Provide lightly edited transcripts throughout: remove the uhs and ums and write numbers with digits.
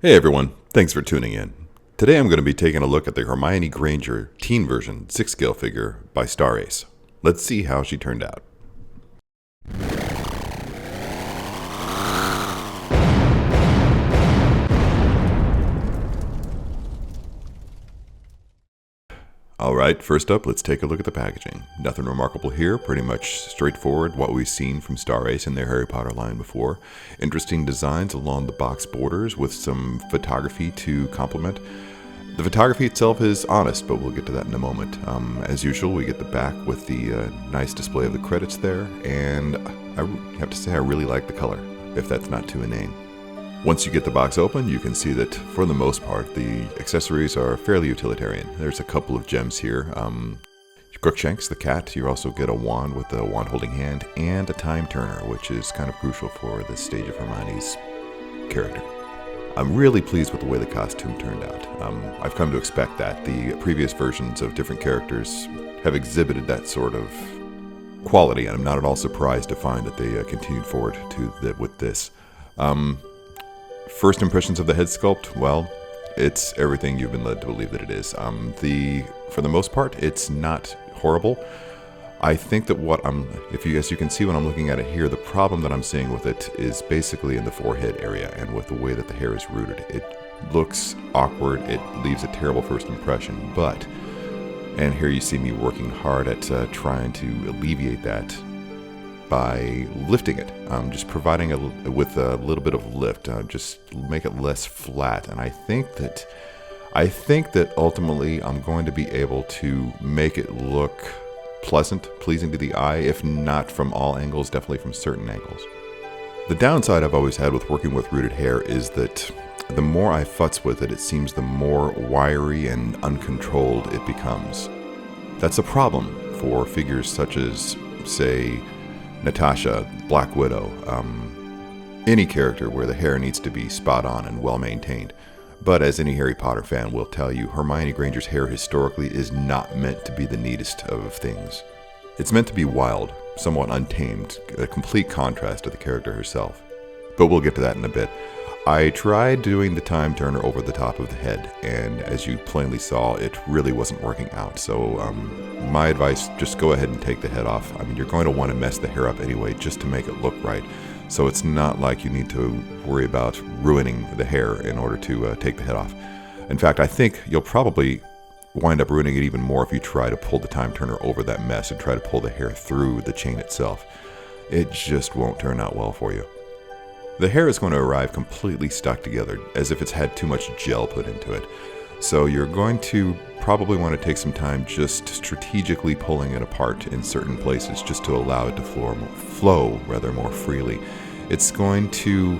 Hey everyone, thanks for tuning in. Today I'm going to be taking a look at the Hermione Granger teen version 6-scale figure by Star Ace. Let's see how she turned out. Alright, first up, let's take a look at the packaging. Nothing remarkable here, pretty much straightforward what we've seen from Star Ace in their Harry Potter line before. Interesting designs along the box borders with some photography to complement. The photography itself is honest, but we'll get to that in a moment. As usual, we get the back with the nice display of the credits there, and I have to say I really like the color, if that's not too inane. Once you get the box open, you can see that, for the most part, the accessories are fairly utilitarian. There's a couple of gems here. Crookshanks, the cat. You also get a wand with a wand-holding hand, and a time turner, which is kind of crucial for this stage of Hermione's character. I'm really pleased with the way the costume turned out. I've come to expect that. The previous versions of different characters have exhibited that sort of quality, and I'm not at all surprised to find that they continued forward with this. First impressions of the head sculpt, well, it's everything you've been led to believe that it is. For the most part, it's not horrible. I think that as you can see when I'm looking at it here, the problem that I'm seeing with it is basically in the forehead area and with the way that the hair is rooted. It looks awkward, it leaves a terrible first impression, and here you see me working hard at trying to alleviate that by lifting it, just providing with a little bit of lift, just make it less flat. And I think that ultimately I'm going to be able to make it look pleasing to the eye, if not from all angles, definitely from certain angles. The downside I've always had with working with rooted hair is that the more I futz with it, it seems the more wiry and uncontrolled it becomes. That's a problem for figures such as, say, Natasha, Black Widow, any character where the hair needs to be spot on and well maintained. But as any Harry Potter fan will tell you, Hermione Granger's hair historically is not meant to be the neatest of things. It's meant to be wild, somewhat untamed, a complete contrast to the character herself. But we'll get to that in a bit. I tried doing the time turner over the top of the head, and as you plainly saw, it really wasn't working out. So my advice, just go ahead and take the head off. I mean, you're going to want to mess the hair up anyway, just to make it look right. So it's not like you need to worry about ruining the hair in order to take the head off. In fact, I think you'll probably wind up ruining it even more if you try to pull the time turner over that mess and try to pull the hair through the chain itself. It just won't turn out well for you. The hair is going to arrive completely stuck together, as if it's had too much gel put into it. So you're going to probably want to take some time just strategically pulling it apart in certain places, just to allow it to flow more freely. It's going to,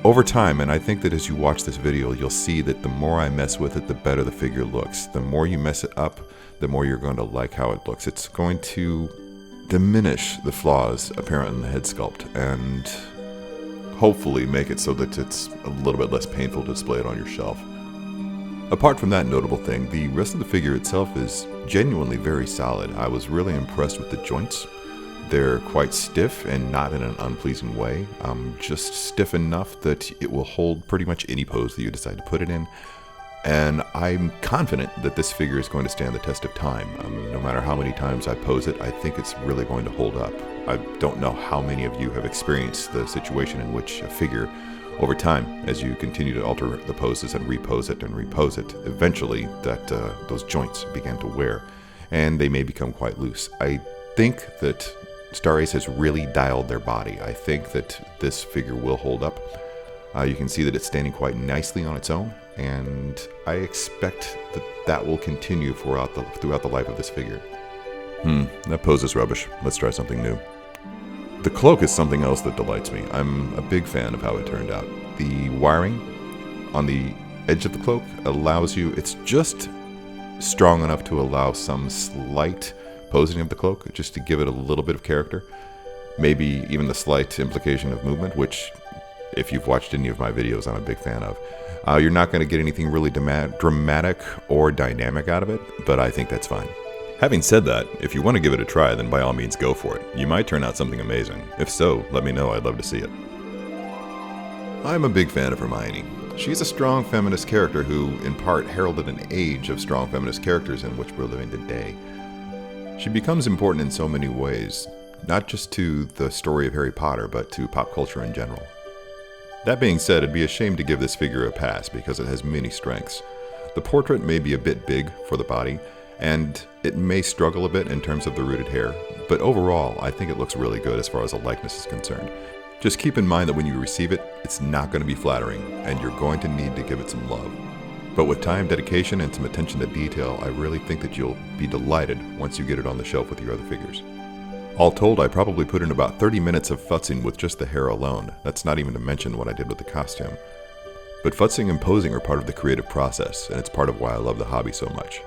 over time, and I think that as you watch this video, you'll see that the more I mess with it, the better the figure looks. The more you mess it up, the more you're going to like how it looks. It's going to diminish the flaws apparent in the head sculpt, and hopefully make it so that it's a little bit less painful to display it on your shelf. Apart from that notable thing, the rest of the figure itself is genuinely very solid. I was really impressed with the joints. They're quite stiff and not in an unpleasing way, just stiff enough that it will hold pretty much any pose that you decide to put it in. And I'm confident that this figure is going to stand the test of time. No matter how many times I pose it, I think it's really going to hold up. I don't know how many of you have experienced the situation in which a figure, over time, as you continue to alter the poses and repose it, eventually those joints begin to wear, and they may become quite loose. I think that Star Ace has really dialed their body. I think that this figure will hold up. You can see that it's standing quite nicely on its own, and I expect that will continue throughout the life of this figure. That pose is rubbish. Let's try something new. The cloak is something else that delights me. I'm a big fan of how it turned out. The wiring on the edge of the cloak allows you, it's just strong enough to allow some slight posing of the cloak, just to give it a little bit of character. Maybe even the slight implication of movement, which, if you've watched any of my videos, I'm a big fan of. You're not going to get anything really dramatic or dynamic out of it, but I think that's fine. Having said that, if you want to give it a try, then by all means go for it. You might turn out something amazing. If so, let me know, I'd love to see it. I'm a big fan of Hermione. She's a strong feminist character who, in part, heralded an age of strong feminist characters in which we're living today. She becomes important in so many ways, not just to the story of Harry Potter, but to pop culture in general. That being said, it'd be a shame to give this figure a pass because it has many strengths. The portrait may be a bit big for the body, and it may struggle a bit in terms of the rooted hair, but overall, I think it looks really good as far as the likeness is concerned. Just keep in mind that when you receive it, it's not going to be flattering, and you're going to need to give it some love. But with time, dedication, and some attention to detail, I really think that you'll be delighted once you get it on the shelf with your other figures. All told, I probably put in about 30 minutes of futzing with just the hair alone. That's not even to mention what I did with the costume. But futzing and posing are part of the creative process, and it's part of why I love the hobby so much.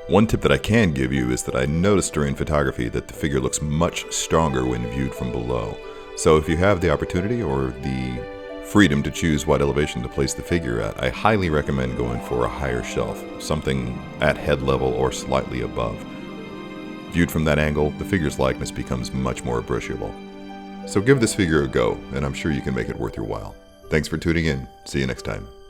One tip that I can give you is that I noticed during photography that the figure looks much stronger when viewed from below. So if you have the opportunity or the freedom to choose what elevation to place the figure at, I highly recommend going for a higher shelf, something at head level or slightly above. Viewed from that angle, the figure's likeness becomes much more appreciable. So give this figure a go, and I'm sure you can make it worth your while. Thanks for tuning in. See you next time.